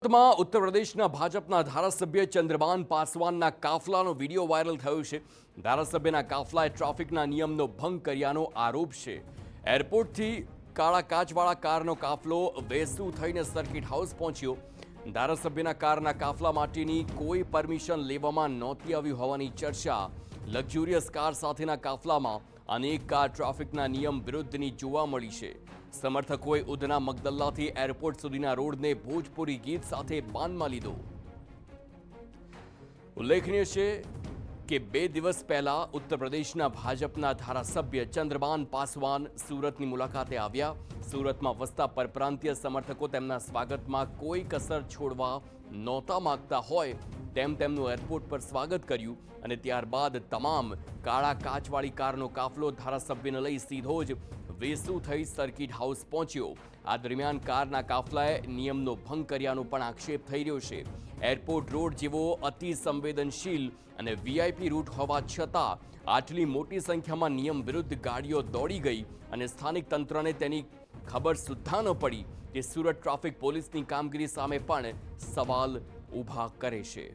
ઉત્તર પ્રદેશના ભાજપના ધારાસભ્ય ચંદ્રબાન પાસવાનના કાફલાનો વિડીયો વાયરલ થયો છે। ધારાસભ્યના કાફલાએ ટ્રાફિકના નિયમનો ભંગ કર્યાનો આરોપ છે। એરપોર્ટથી કાળા કાચવાળા કારનો કાફલો વેસુ થઈને સર્કિટ હાઉસ પહોંચ્યો। ધારાસભ્યના કારના કાફલા માટેની કોઈ પરમિશન લેવામાં નહોતી આવી હોવાની ચર્ચા। લક્ઝુરિયસ કાર સાથેના કાફલામાં અનેક કાર ટ્રાફિકના નિયમ વિરુદ્ધની જોવા મળી છે। સમર્થકોએ ઉધના મગદલ્લાથી એરપોર્ટ સુધીના રોડને ભોજપુરી ગીત સાથે બાનમાં લીધો। ઉલ્લેખનીય છે કે 2 દિવસ પહેલા ઉત્તર પ્રદેશના ભાજપના ધારાસભ્ય ચંદ્રબાન પાસવાન સુરતની મુલાકાતે આવ્યા। સુરતમાં વસતા પરપ્રાંતીય સમર્થકો તેમના સ્વાગતમાં કોઈ કસર છોડવા નહોતા માંગતા હોય તેમ તેમનું એરપોર્ટ પર સ્વાગત કર્યું અને ત્યારબાદ તમામ કાળા કાચવાળી કારનો કાફલો ધારાસભ્યને લઈ સીધો જ વેસુ થઈ સર્કિટ હાઉસ પહોંચ્યો। આ દરમિયાન કારના કાફલાએ નિયમનો ભંગ કર્યાનો પણ આક્ષેપ થઈ રહ્યો છે। એરપોર્ટ રોડ જેવો અતિ સંવેદનશીલ અને વીઆઈપી રૂટ હોવા છતાં આટલી મોટી સંખ્યામાં નિયમ વિરુદ્ધ ગાડીઓ દોડી ગઈ અને સ્થાનિક તંત્રને તેની ખબર સુદ્ધા ન પડી તે સુરત ટ્રાફિક પોલીસની કામગીરી સામે પણ સવાલ ઊભા કરે છે।